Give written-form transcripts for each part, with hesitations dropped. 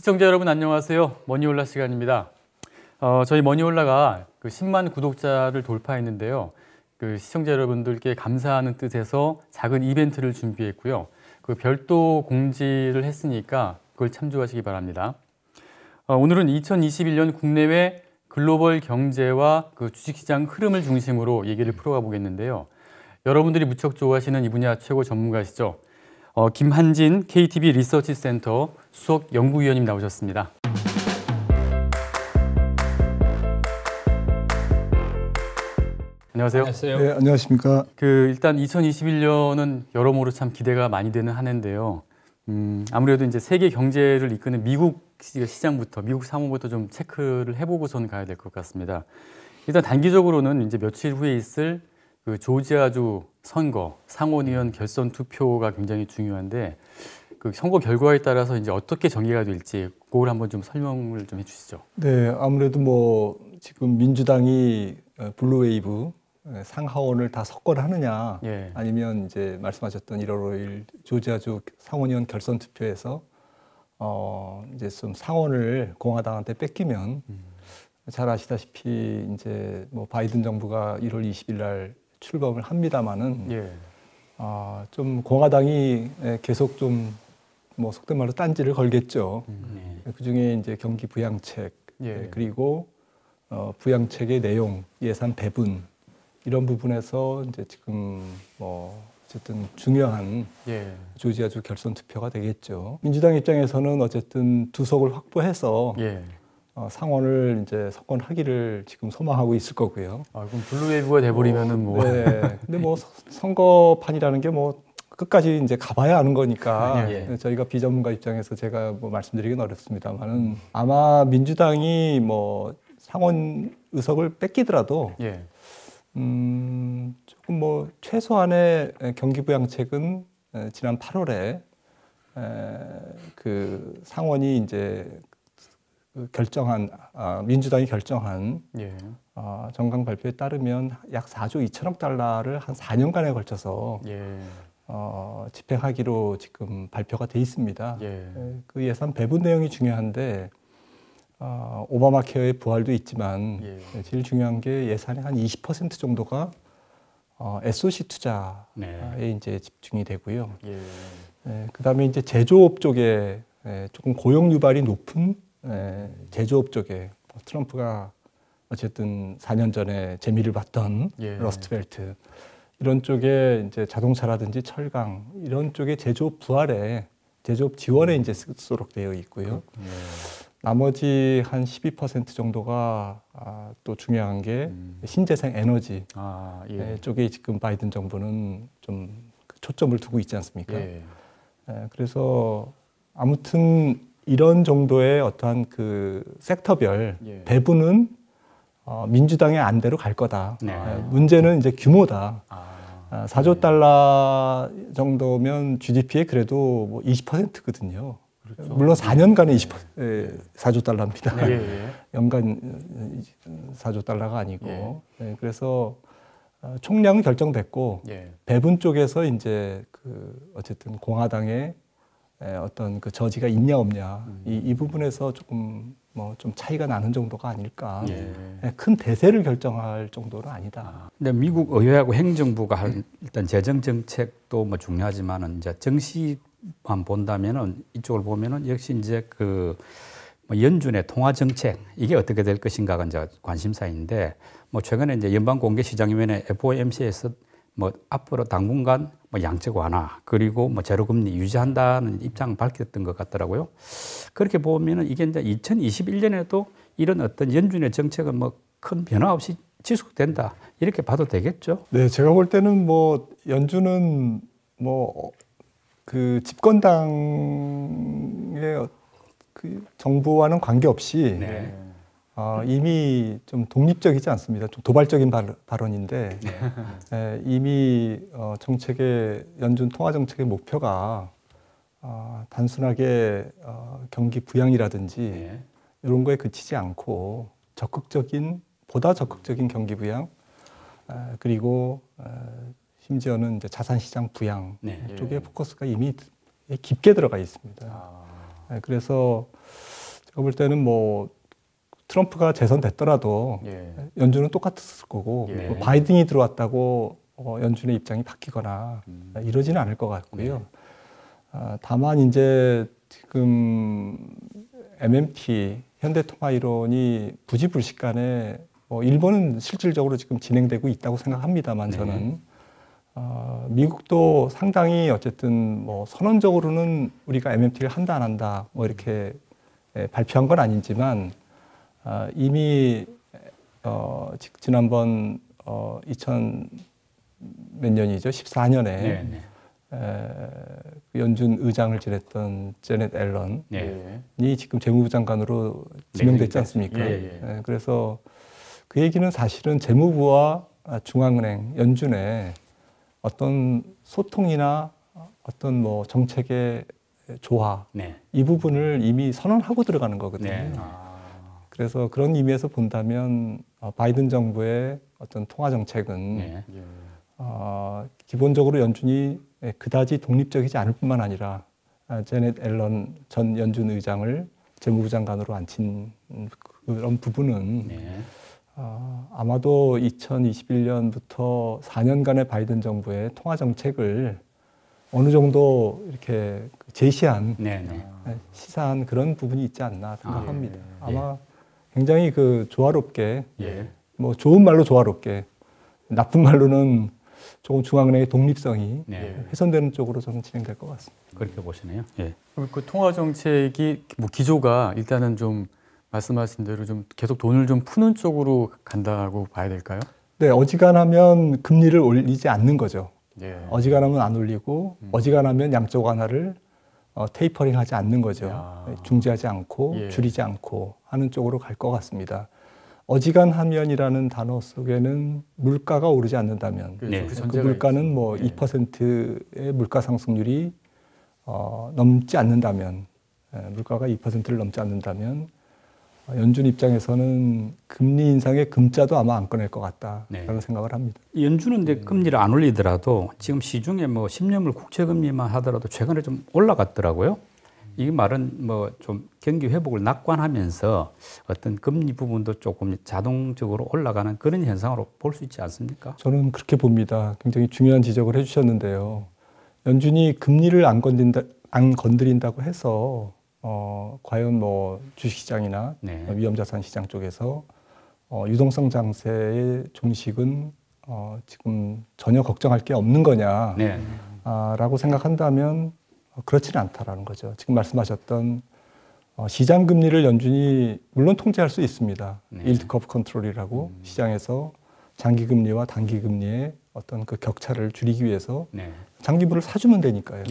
시청자 여러분 안녕하세요. 머니올라 시간입니다. 저희 머니올라가 10만 구독자를 돌파했는데요. 시청자 여러분들께 감사하는 뜻에서 작은 이벤트를 준비했고요. 별도 공지를 했으니까 그걸 참조하시기 바랍니다. 오늘은 2021년 국내외 글로벌 경제와 주식시장 흐름을 중심으로 얘기를 풀어가 보겠는데요. 여러분들이 무척 좋아하시는 이 분야 최고 전문가시죠. 김한진 KTB 리서치 센터 수석 연구위원님 나오셨습니다. 안녕하세요. 안녕하세요. 네, 안녕하십니까. 일단 2021년은 여러모로 참 기대가 많이 되는 한 해인데요. 아무래도 이제 세계 경제를 이끄는 미국 시장부터, 미국 상황부터 좀 체크를 해보고선 가야 될 것 같습니다. 일단 단기적으로는 이제 며칠 후에 있을 조지아주 선거, 상원의원 결선 투표가 굉장히 중요한데 선거 결과에 따라서 이제 어떻게 전개가 될지 그걸 한번 좀 설명을 좀 해주시죠. 네, 아무래도 지금 민주당이 블루웨이브 상하원을 다 석권하느냐, 예. 아니면 이제 말씀하셨던 1월 5일 조지아주 상원의원 결선 투표에서 이제 좀 상원을 공화당한테 뺏기면 잘 아시다시피 이제 바이든 정부가 1월 20일 날 출범을 합니다만은 예. 좀 공화당이 계속 좀 속된 말로 딴지를 걸겠죠. 그 중에 이제 경기 부양책, 예. 그리고 부양책의 내용, 예산 배분 이런 부분에서 이제 지금 어쨌든 중요한 예. 조지아주 결선 투표가 되겠죠. 민주당 입장에서는 어쨌든 두석을 확보해서 예. 상원을 이제 석권하기를 지금 소망하고 있을 거고요. 그럼 블루웨이브가 돼버리면은 네. 근데 선거판이라는 게 끝까지 이제 가봐야 아는 거니까 예. 저희가 비전문가 입장에서 제가 말씀드리긴 어렵습니다만은 아마 민주당이 상원 의석을 뺏기더라도 예. 조금 최소한의 경기 부양책은 지난 8월에 그 상원이 이제 결정한 민주당이 결정한 예. 정강 발표에 따르면 약 4조 2천억 달러를 한 4년간에 걸쳐서 예. 집행하기로 지금 발표가 돼 있습니다. 예. 그 예산 배분 내용이 중요한데 오바마 케어의 부활도 있지만 예. 제일 중요한 게 예산의 한 20% 정도가 SOC 투자에 네. 이제 집중이 되고요. 예. 그다음에 이제 제조업 쪽에 조금 고용 유발이 높은 제조업 쪽에 트럼프가 어쨌든 4년 전에 재미를 봤던 예. 러스트벨트 이런 쪽에 이제 자동차라든지 철강 이런 쪽에 제조업 부활에 제조업 지원에 이제 쓰도록 되어 있고요. 예. 나머지 한 12% 정도가 또 중요한 게 신재생 에너지 예. 쪽에 지금 바이든 정부는 좀 초점을 두고 있지 않습니까? 예. 그래서 아무튼 이런 정도의 어떠한 섹터별 예. 배분은 민주당의 안대로 갈 거다. 네. 문제는 이제 규모다. 4조 달러 정도면 GDP의 그래도 20%거든요. 그렇죠. 물론 4년간에 4조 달러입니다. 예. 연간 4조 달러가 아니고. 그래서 총량은 결정됐고 예. 배분 쪽에서 이제 어쨌든 공화당의 어떤 저지가 있냐 없냐 이 부분에서 조금 좀 차이가 나는 정도가 아닐까. 예. 큰 대세를 결정할 정도는 아니다. 근데 미국 의회하고 행정부가 일단 재정 정책도 중요하지만은 이제 정시만 본다면은 이쪽을 보면은 역시 이제 연준의 통화 정책 이게 어떻게 될 것인가가 이제 관심사인데 최근에 이제 연방공개시장위원회 FOMC에서 앞으로 당분간 양적 완화 그리고 제로금리 유지한다는 입장을 밝혔던 것 같더라고요. 그렇게 보면은 이게 이제 2021년에도 이런 어떤 연준의 정책은 큰 변화 없이 지속된다 이렇게 봐도 되겠죠? 네, 제가 볼 때는 연준은 그 집권당의 정부와는 관계없이 네. 이미 좀 독립적이지 않습니다. 좀 도발적인 발언인데 이미 연준 통화 정책의 목표가 단순하게 경기 부양이라든지 이런 거에 그치지 않고 보다 적극적인 경기 부양 그리고 심지어는 이제 자산시장 부양 쪽에 포커스가 이미 깊게 들어가 있습니다. 그래서 제가 볼 때는 뭐 트럼프가 재선됐더라도 예. 연준은 똑같았을 거고 예. 뭐 바이든이 들어왔다고 연준의 입장이 바뀌거나 이러지는 않을 것 같고요. 다만 이제 지금 MMT 현대통화이론이 부지불식간에 일본은 실질적으로 지금 진행되고 있다고 생각합니다만 저는 미국도 상당히 어쨌든 뭐 선언적으로는 우리가 MMT를 한다 안 한다 뭐 이렇게 발표한 건 아니지만 이미 지난번 2000 몇 년이죠? 14년에 네. 연준 의장을 지냈던 제넷 앨런이 예. 지금 재무부 장관으로 지명됐지 않습니까? 예. 그래서 그 얘기는 사실은 재무부와 중앙은행, 연준의 어떤 소통이나 어떤 뭐 정책의 조화 이 부분을 이미 선언하고 들어가는 거거든요. 그래서 그런 의미에서 본다면 바이든 정부의 어떤 통화 정책은 기본적으로 연준이 그다지 독립적이지 않을 뿐만 아니라 제넷 앨런 전 연준 의장을 재무부 장관으로 앉힌 그런 부분은 아마도 2021년부터 4년간의 바이든 정부의 통화 정책을 어느 정도 이렇게 제시한 시사한 그런 부분이 있지 않나 생각합니다. 아마 굉장히 그 조화롭게 뭐 좋은 말로 조화롭게 나쁜 말로는 조금 중앙은행의 독립성이 훼손되는 쪽으로 저는 진행될 것 같습니다. 그렇게 보시네요. 예. 그 통화 정책이 뭐 기조가 일단은 좀 말씀하신 대로 좀 계속 돈을 좀 푸는 쪽으로 간다고 봐야 될까요? 네, 어지간하면 금리를 올리지 않는 거죠. 예. 어지간하면 안 올리고 어지간하면 양쪽 완화를 테이퍼링하지 않는 거죠. 중지하지 않고 줄이지 않고 하는 쪽으로 갈 것 같습니다. 어지간하면이라는 단어 속에는 물가가 오르지 않는다면 그 물가는 뭐 2%의 물가 상승률이 넘지 않는다면 물가가 2%를 넘지 않는다면 연준 입장에서는 금리 인상의 금자도 아마 안 꺼낼 것 같다라는 생각을 합니다. 연준은 근데 금리를 안 올리더라도 지금 시중에 뭐 10년물 국채금리만 하더라도 최근에 좀 올라갔더라고요. 이 말은 뭐 좀 경기 회복을 낙관하면서 어떤 금리 부분도 조금 자동적으로 올라가는 그런 현상으로 볼 수 있지 않습니까? 저는 그렇게 봅니다. 굉장히 중요한 지적을 해주셨는데요. 연준이 금리를 안 건드린다고 해서 과연 뭐 주식시장이나 위험자산 시장 쪽에서 유동성 장세의 종식은 지금 전혀 걱정할 게 없는 거냐 라고 생각한다면 그렇지는 않다라는 거죠. 지금 말씀하셨던 시장 금리를 연준이 물론 통제할 수 있습니다. 일드 커브 컨트롤이라고 시장에서 장기 금리와 단기 금리의 어떤 그 격차를 줄이기 위해서 장기물을 사주면 되니까요.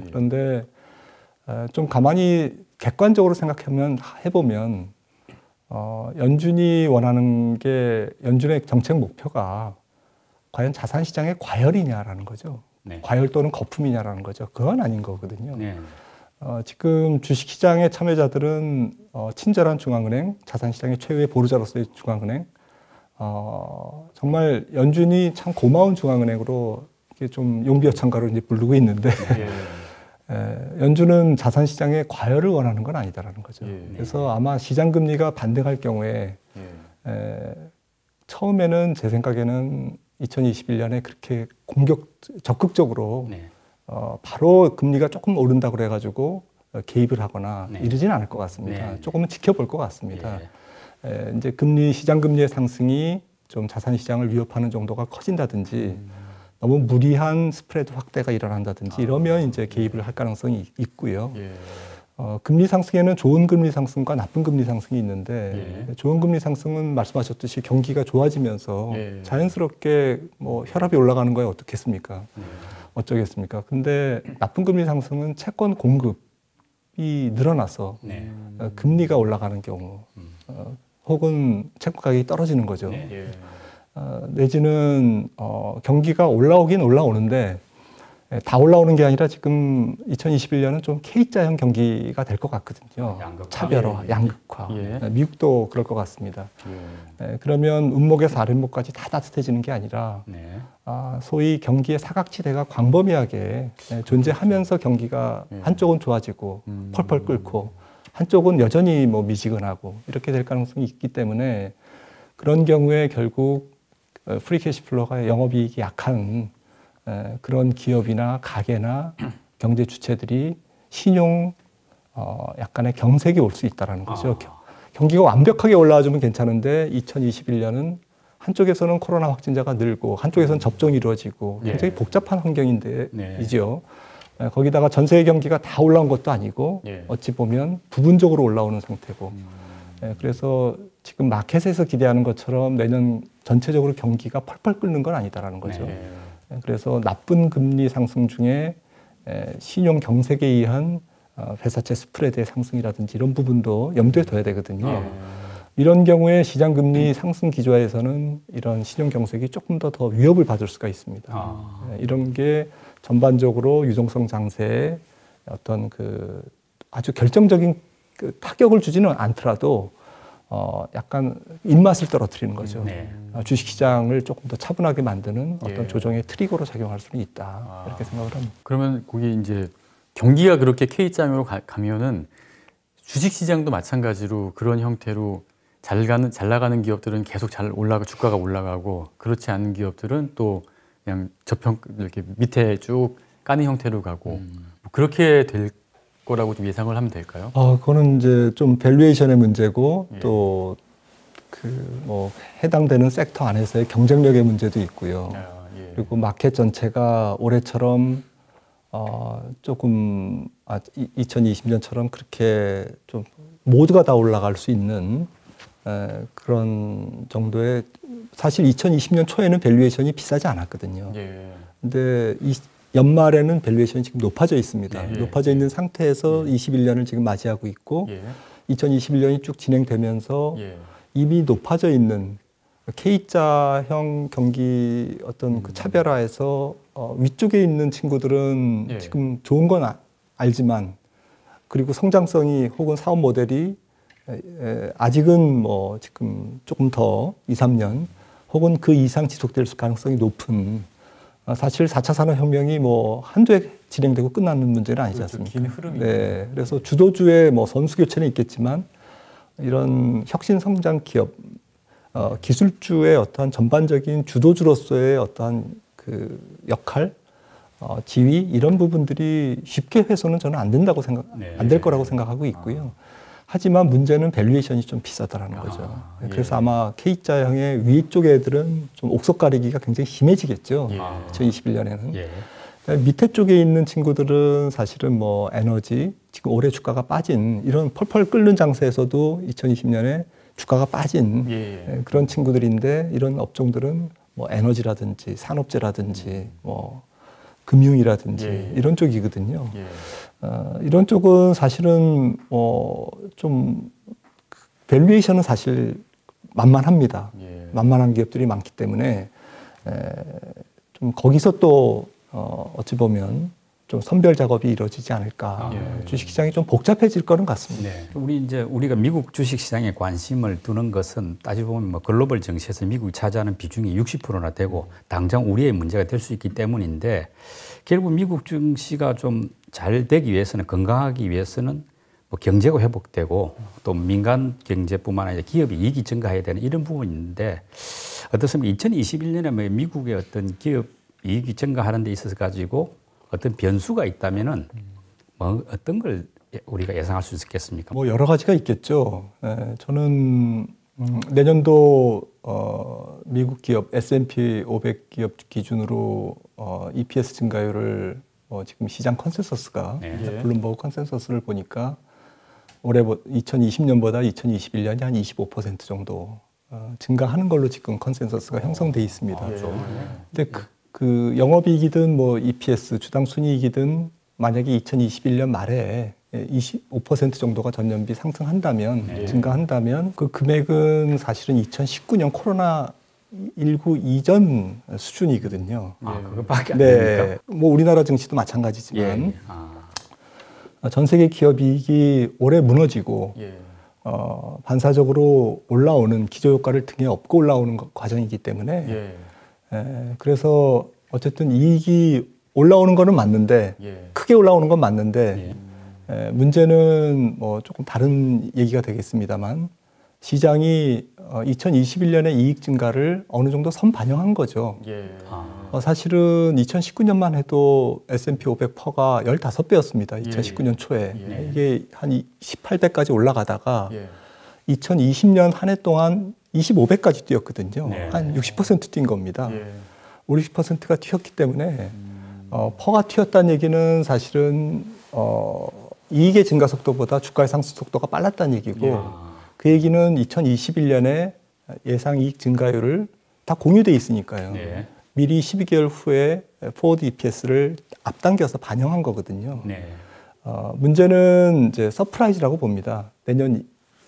그런데 좀 가만히 객관적으로 해보면 연준이 원하는 게 연준의 정책 목표가 과연 자산시장의 과열이냐라는 거죠. 과열 또는 거품이냐라는 거죠. 그건 아닌 거거든요. 지금 주식시장의 참여자들은 친절한 중앙은행, 자산시장의 최후의 보루자로서의 중앙은행, 정말 연준이 참 고마운 중앙은행으로 이게 좀 용비어창가로 이제 부르고 있는데 연준은 자산시장의 과열을 원하는 건 아니다라는 거죠. 그래서 아마 시장금리가 반등할 경우에 처음에는 제 생각에는 2021년에 그렇게 적극적으로 바로 금리가 조금 오른다고 그래가지고 개입을 하거나 이러지는 않을 것 같습니다. 조금은 지켜볼 것 같습니다. 이제 시장금리의 상승이 좀 자산시장을 위협하는 정도가 커진다든지 너무 무리한 스프레드 확대가 일어난다든지 이러면 이제 개입을 할 가능성이 있고요. 금리 상승에는 좋은 금리 상승과 나쁜 금리 상승이 있는데 좋은 금리 상승은 말씀하셨듯이 경기가 좋아지면서 자연스럽게 뭐 혈압이 올라가는 거에 어떻겠습니까? 어쩌겠습니까? 근데 나쁜 금리 상승은 채권 공급이 늘어나서 금리가 올라가는 경우 혹은 채권 가격이 떨어지는 거죠. 내지는 경기가 올라오긴 올라오는데 다 올라오는 게 아니라 지금 2021년은 좀 K자형 경기가 될 것 같거든요. 차별화, 양극화. 미국도 그럴 것 같습니다. 그러면 음목에서 아랫목까지 다 따뜻해지는 게 아니라 소위 경기의 사각지대가 광범위하게 존재하면서 경기가 한쪽은 좋아지고 펄펄 끓고 한쪽은 여전히 뭐 미지근하고 이렇게 될 가능성이 있기 때문에 그런 경우에 결국 프리 캐시플로가 영업이익이 약한 그런 기업이나 가게나 경제 주체들이 신용 약간의 경색이 올 수 있다는 거죠. 경기가 완벽하게 올라와주면 괜찮은데 2021년은 한쪽에서는 코로나 확진자가 늘고 한쪽에서는 접종이 이루어지고 굉장히 복잡한 환경인데이죠. 거기다가 전 세계 경기가 다 올라온 것도 아니고 어찌 보면 부분적으로 올라오는 상태고 그래서 지금 마켓에서 기대하는 것처럼 내년 전체적으로 경기가 펄펄 끓는 건 아니다라는 거죠. 그래서 나쁜 금리 상승 중에 신용 경색에 의한 회사채 스프레드의 상승이라든지 이런 부분도 염두에 둬야 되거든요. 이런 경우에 시장 금리 상승 기조에서는 이런 신용 경색이 조금 더 위협을 받을 수가 있습니다. 이런 게 전반적으로 유동성 장세에 어떤 그 아주 결정적인 그 타격을 주지는 않더라도 약간 입맛을 떨어뜨리는 거죠. 주식시장을 조금 더 차분하게 만드는 어떤 조정의 트리거로 작용할 수는 있다. 이렇게 생각을 합니다. 그러면 거기 이제 경기가 그렇게 K장으로 가면은 주식시장도 마찬가지로 그런 형태로 잘 나가는 기업들은 계속 잘 주가가 올라가고 그렇지 않은 기업들은 또 그냥 이렇게 밑에 쭉 까는 형태로 가고 뭐 그렇게 될 거라고 좀 예상을 하면 될까요? 그거는 이제 좀 밸류에이션의 문제고 또 그 뭐 해당되는 섹터 안에서의 경쟁력의 문제도 있고요. 그리고 마켓 전체가 올해처럼 조금 2020년처럼 그렇게 좀 모두가 다 올라갈 수 있는 그런 정도의 사실 2020년 초에는 밸류에이션이 비싸지 않았거든요. 근데 연말에는 밸류에이션이 지금 높아져 있습니다. 높아져 있는 상태에서 21년을 지금 맞이하고 있고 2021년이 쭉 진행되면서 이미 높아져 있는 K자형 경기 어떤 그 차별화에서 위쪽에 있는 친구들은 지금 좋은 건 알지만 그리고 성장성이 혹은 사업 모델이 아직은 뭐 지금 조금 더 2, 3년 혹은 그 이상 지속될 가능성이 높은 사실 4차 산업혁명이 뭐 한두 해 진행되고 끝나는 문제는 아니지 않습니까? 긴 흐름이. 네. 그래서 주도주의 뭐 선수 교체는 있겠지만 이런 혁신 성장 기업, 기술주의 어떠한 전반적인 주도주로서의 어떠한 그 역할, 지위 이런 부분들이 쉽게 훼손은 저는 안 된다고 안 될 거라고 생각하고 있고요. 하지만 문제는 밸류에이션이 좀 비싸다라는 거죠. 그래서 아마 K자형의 위쪽 애들은 좀 옥석 가리기가 굉장히 심해지겠죠. 2021년에는. 밑에 쪽에 있는 친구들은 사실은 뭐 에너지, 지금 올해 주가가 빠진 이런 펄펄 끓는 장세에서도 2020년에 주가가 빠진 그런 친구들인데 이런 업종들은 뭐 에너지라든지 산업재라든지 뭐 금융이라든지 이런 쪽이거든요. 이런 쪽은 사실은 좀 밸류에이션은 사실 만만합니다. 만만한 기업들이 많기 때문에 좀 거기서 또 어찌 보면 좀 선별 작업이 이루어지지 않을까. 주식시장이 좀 복잡해질 거는 같습니다. 우리가 미국 주식시장에 관심을 두는 것은 따지고 보면 뭐 글로벌 증시에서 미국이 차지하는 비중이 60%나 되고 당장 우리의 문제가 될 수 있기 때문인데 결국 미국 증시가 좀 잘 되기 위해서는 건강하기 위해서는 뭐 경제가 회복되고 또 민간 경제뿐만 아니라 기업의 이익이 증가해야 되는 이런 부분이 있는데 어떻습니까? 2021년에 미국의 어떤 기업 이익이 증가하는 데 있어서 가지고 어떤 변수가 있다면은 뭐 어떤 걸 우리가 예상할 수 있겠습니까? 뭐 여러 가지가 있겠죠. 저는 내년도 미국 기업 S&P 500 기업 기준으로 EPS 증가율을 지금 시장 컨센서스가 블룸버그 컨센서스를 보니까 올해 2020년보다 2021년이 한 25% 정도 증가하는 걸로 지금 컨센서스가 형성돼 있습니다. 근데 그 영업이익이든 뭐 EPS 주당 순이익이든 만약에 2021년 말에 25% 정도가 전년비 상승한다면 증가한다면 그 금액은 사실은 2019년 코로나19 이전 수준이거든요. 그것밖에 안 됩니까? 뭐 우리나라 증시도 마찬가지지만 전 세계 기업 이익이 올해 무너지고 반사적으로 올라오는 기저효과를 등에 업고 올라오는 과정이기 때문에 그래서 어쨌든 이익이 올라오는 거는 맞는데 크게 올라오는 건 맞는데 문제는 뭐 조금 다른 얘기가 되겠습니다만 시장이 2021년에 이익 증가를 어느 정도 선반영한 거죠. 예. 사실은 2019년만 해도 S&P 500 퍼가 15배였습니다. 2019년 초에. 예. 이게 한 18배까지 올라가다가 예. 2020년 한 해 동안 25배까지 뛰었거든요. 네. 한 60% 뛴 겁니다. 예. 50%가 튀었기 때문에 퍼가 튀었다는 얘기는 사실은 이익의 증가 속도보다 주가의 상승 속도가 빨랐다는 얘기고 예. 그 얘기는 2021년에 예상 이익 증가율을 다 공유돼 있으니까요. 네. 미리 12개월 후에 포워드 EPS를 앞당겨서 반영한 거거든요. 네. 문제는 이제 서프라이즈라고 봅니다. 내년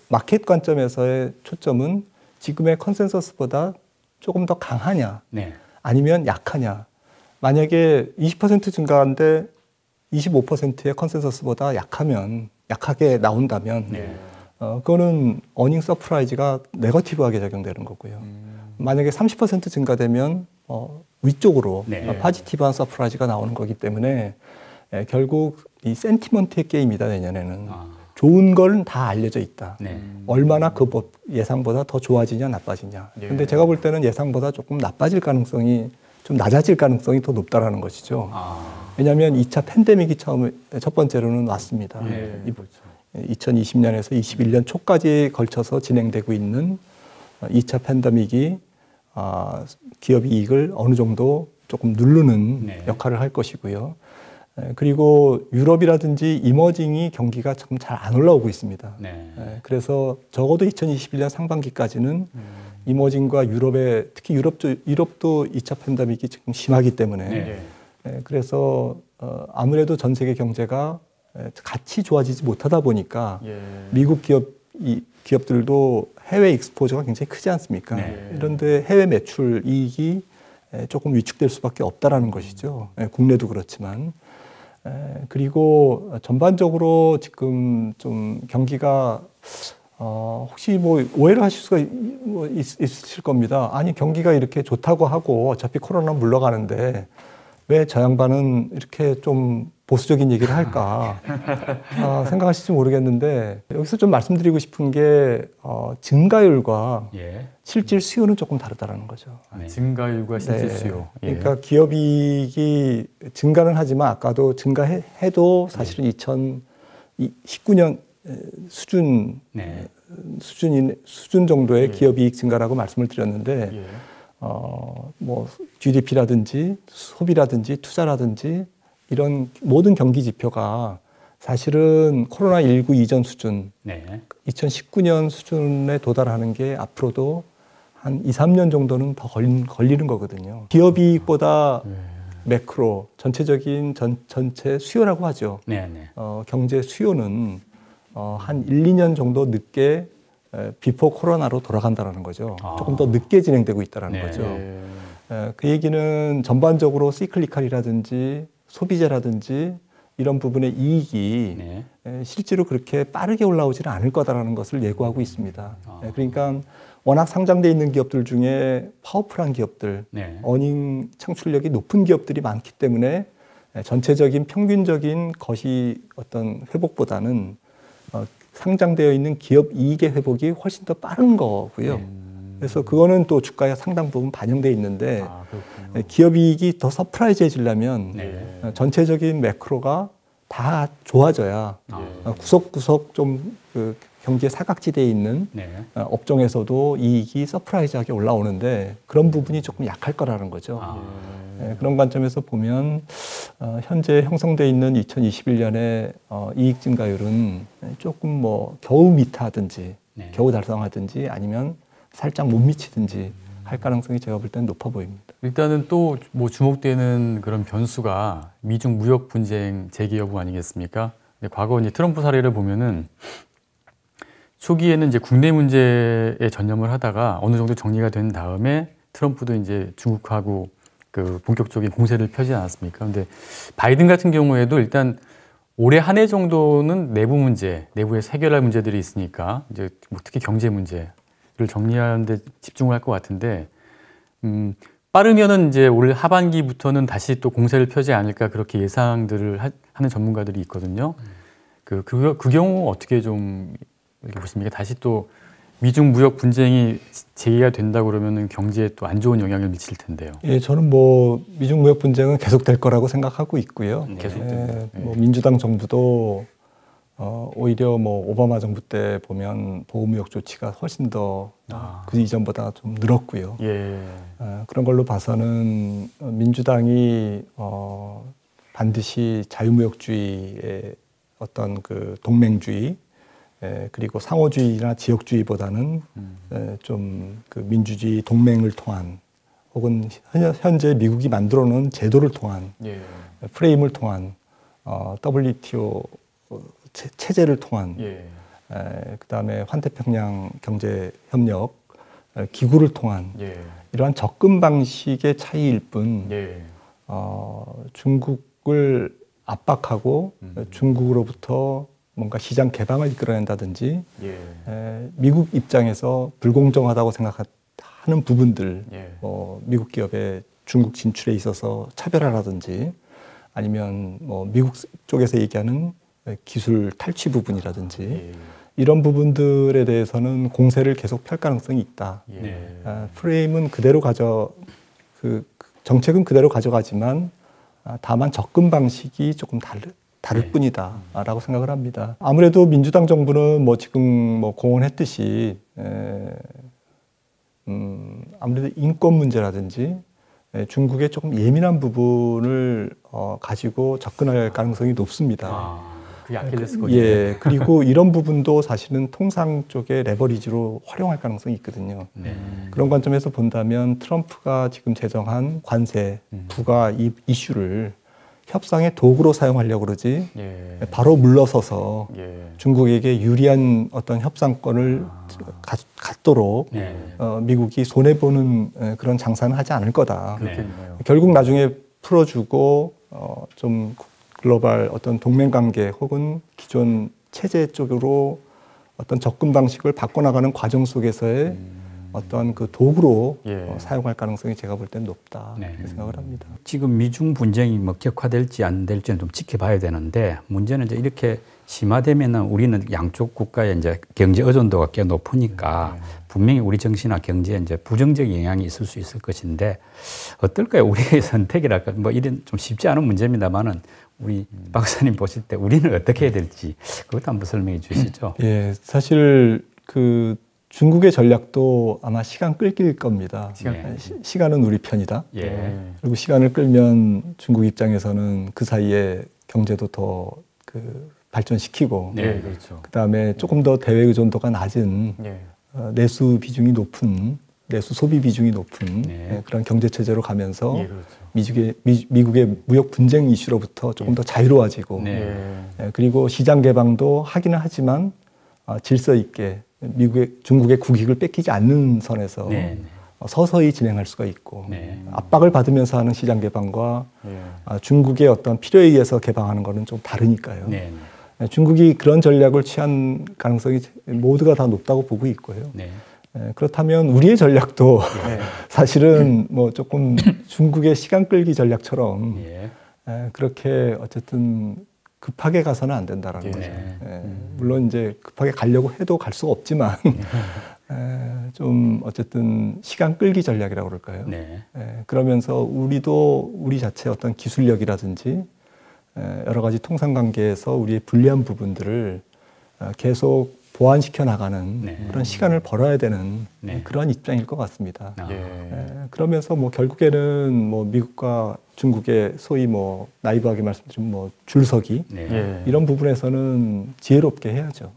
마켓 관점에서의 초점은 지금의 컨센서스보다 조금 더 강하냐, 네. 아니면 약하냐. 만약에 20% 증가한데 25%의 컨센서스보다 약하게 나온다면, 네. 그거는 어닝 서프라이즈가 네거티브하게 적용되는 거고요. 만약에 30% 증가되면 위쪽으로 네. 파지티브한 서프라이즈가 나오는 거기 때문에 결국 이 센티먼트의 게임이다 내년에는. 좋은 건 다 알려져 있다. 네. 얼마나 그 예상보다 더 좋아지냐 나빠지냐. 예. 근데 제가 볼 때는 예상보다 조금 나빠질 가능성이 좀 낮아질 가능성이 더 높다라는 것이죠. 왜냐하면 2차 팬데믹이 첫 번째로는 왔습니다. 예. 그렇죠. 2020년에서 21년 초까지 걸쳐서 진행되고 있는 2차 팬데믹이 기업 이익을 어느 정도 조금 누르는 네. 역할을 할 것이고요. 그리고 유럽이라든지 이머징이 경기가 좀 잘 안 올라오고 있습니다. 네. 그래서 적어도 2021년 상반기까지는 이머징과 유럽의 특히 유럽도 2차 팬데믹이 지금 심하기 때문에 네. 그래서 아무래도 전 세계 경제가 같이 좋아지지 못하다 보니까 예. 미국 기업들도 해외 익스포저가 굉장히 크지 않습니까? 네. 그런데 해외 매출 이익이 조금 위축될 수밖에 없다라는 것이죠. 국내도 그렇지만. 그리고 전반적으로 지금 좀 경기가 혹시 뭐 오해를 하실 수가 있으실 겁니다. 아니 경기가 이렇게 좋다고 하고 어차피 코로나 물러가는데 왜 저 양반은 이렇게 좀 보수적인 얘기를 할까 생각하실지 모르겠는데 여기서 좀 말씀드리고 싶은 게 증가율과 예. 실질 수요는 조금 다르다라는 거죠. 네. 증가율과 실질 수요. 예. 그러니까 기업이익이 증가는 하지만 아까도 증가해도 사실은 2019년 수준 네. 수준 정도의 기업이익 증가라고 말씀을 드렸는데 예. 뭐 GDP라든지 소비라든지 투자라든지 이런 모든 경기 지표가 사실은 코로나19 이전 수준, 네. 2019년 수준에 도달하는 게 앞으로도 한 2, 3년 정도는 더 걸리는 거거든요. 기업이익보다 매크로, 전체적인 전체 수요라고 하죠. 네. 네. 경제 수요는 한 1, 2년 정도 늦게 비포 코로나로 돌아간다는 거죠. 조금 더 늦게 진행되고 있다는 네. 거죠. 예. 그 얘기는 전반적으로 시클리칼이라든지 소비재라든지 이런 부분의 이익이 네. 실제로 그렇게 빠르게 올라오지는 않을 거다라는 것을 예고하고 있습니다. 그러니까 워낙 상장돼 있는 기업들 중에 파워풀한 기업들, 네. 어닝 창출력이 높은 기업들이 많기 때문에 전체적인 평균적인 것이 어떤 회복보다는 상장되어 있는 기업 이익의 회복이 훨씬 더 빠른 거고요. 그래서 그거는 또 주가에 상당 부분 반영돼 있는데 그렇군요. 기업 이익이 더 서프라이즈해지려면 네. 전체적인 매크로가 다 좋아져야 구석구석 좀 그 경기의 사각지대에 있는 네. 업종에서도 이익이 서프라이즈하게 올라오는데 그런 부분이 조금 약할 거라는 거죠. 그런 관점에서 보면 현재 형성돼 있는 2021년의 이익 증가율은 조금 뭐 겨우 미타하든지 네. 겨우 달성하든지 아니면 살짝 못 미치든지 할 가능성이 제가 볼 때는 높아 보입니다. 일단은 또 뭐 주목되는 그런 변수가 미중 무역 분쟁 재개 여부 아니겠습니까? 근데 과거 이제 트럼프 사례를 보면은 초기에는 이제 국내 문제에 전념을 하다가 어느 정도 정리가 된 다음에 트럼프도 이제 중국하고 그 본격적인 공세를 펴지 않았습니까? 근데 바이든 같은 경우에도 일단 올해 한 해 정도는 내부 문제, 내부에서 해결할 문제들이 있으니까 이제 뭐 특히 경제 문제를 정리하는 데 집중을 할 것 같은데 빠르면은 이제 올 하반기부터는 다시 또 공세를 펴지 않을까 그렇게 예상들을 하는 전문가들이 있거든요. 그 경우 어떻게 좀 이렇게 보십니까? 다시 또 미중 무역 분쟁이 제기가 된다 그러면은 경제에 또 안 좋은 영향을 미칠 텐데요. 예, 저는 뭐 미중 무역 분쟁은 계속될 거라고 생각하고 있고요. 계속됩니다. 뭐 민주당 정부도 오히려 뭐 오바마 정부 때 보면 보호무역 조치가 훨씬 더 그 이전보다 좀 늘었고요. 예. 그런 걸로 봐서는 민주당이 반드시 자유무역주의의 어떤 그 동맹주의 그리고 상호주의나 지역주의보다는 좀 그 민주주의 동맹을 통한 혹은 현재 미국이 만들어 놓은 제도를 통한 예. 프레임을 통한 WTO 체제를 통한 예. 그다음에 환태평양 경제협력 기구를 통한 예. 이러한 접근 방식의 차이일 뿐 예. 중국을 압박하고 중국으로부터 뭔가 시장 개방을 이끌어낸다든지 예. 미국 입장에서 불공정하다고 생각하는 부분들 예. 미국 기업의 중국 진출에 있어서 차별화라든지 아니면 뭐 미국 쪽에서 얘기하는 기술 탈취 부분이라든지 예. 이런 부분들에 대해서는 공세를 계속 펼 가능성이 있다. 예. 프레임은 그대로 정책은 그대로 가져가지만 다만 접근 방식이 조금 다를 뿐이다라고 생각을 합니다. 아무래도 민주당 정부는 뭐 지금 뭐 공언했듯이 아무래도 인권 문제라든지 중국의 조금 예민한 부분을 가지고 접근할 가능성이 높습니다. 그게 아킬레스건이에요. 예, 그리고 이런 부분도 사실은 통상 쪽의 레버리지로 활용할 가능성이 있거든요. 그런 관점에서 본다면 트럼프가 지금 제정한 관세, 부가 이슈를 협상의 도구로 사용하려고 그러지 예. 바로 물러서서 예. 중국에게 유리한 어떤 협상권을 갖도록 미국이 손해보는 그런 장사는 하지 않을 거다. 그렇겠네요. 결국 나중에 풀어주고 좀 글로벌 어떤 동맹관계 혹은 기존 체제 쪽으로 어떤 접근 방식을 바꿔나가는 과정 속에서의 어떤 그 도구로 사용할 가능성이 제가 볼 때는 높다 이렇게 생각을 합니다. 지금 미중 분쟁이 뭐 격화될지 안 될지는 좀 지켜봐야 되는데 문제는 이제 이렇게 심화되면은 우리는 양쪽 국가의 이제 경제 의존도가 꽤 높으니까 분명히 우리 정치나 경제에 이제 부정적인 영향이 있을 수 있을 것인데 어떨까요? 우리의 선택이랄까 뭐 이런 좀 쉽지 않은 문제입니다만은 우리 박사님 보실 때 우리는 어떻게 해야 될지 그것도 한번 설명해 주시죠. 예, 사실 그 중국의 전략도 아마 시간 끌기일 겁니다. 시간은 우리 편이다. 그리고 시간을 끌면 중국 입장에서는 그 사이에 경제도 더 그 발전시키고, 그렇죠. 그다음에 조금 더 대외 의존도가 낮은 내수 비중이 높은 내수 소비 비중이 높은 그런 경제 체제로 가면서 그렇죠. 미국의 무역 분쟁 이슈로부터 조금 더 자유로워지고, 그리고 시장 개방도 하기는 하지만 질서 있게 중국의 국익을 뺏기지 않는 선에서 서서히 진행할 수가 있고 압박을 받으면서 하는 시장 개방과 중국의 어떤 필요에 의해서 개방하는 것은 좀 다르니까요. 중국이 그런 전략을 취한 가능성이 모두가 다 높다고 보고 있고요. 그렇다면 우리의 전략도 사실은 뭐 조금 중국의 시간 끌기 전략처럼 그렇게 어쨌든 급하게 가서는 안 된다라는 거죠. 물론 이제 급하게 가려고 해도 갈 수가 없지만 좀 어쨌든 시간 끌기 전략이라고 그럴까요? 그러면서 우리도 우리 자체 어떤 기술력이라든지 여러 가지 통상 관계에서 우리의 불리한 부분들을 계속 보완시켜 나가는 그런 시간을 벌어야 되는 그런 입장일 것 같습니다. 그러면서 뭐 결국에는 뭐 미국과 중국의 소위 뭐 나이브하게 말씀드리면 뭐 줄서기 이런 부분에서는 지혜롭게 해야죠.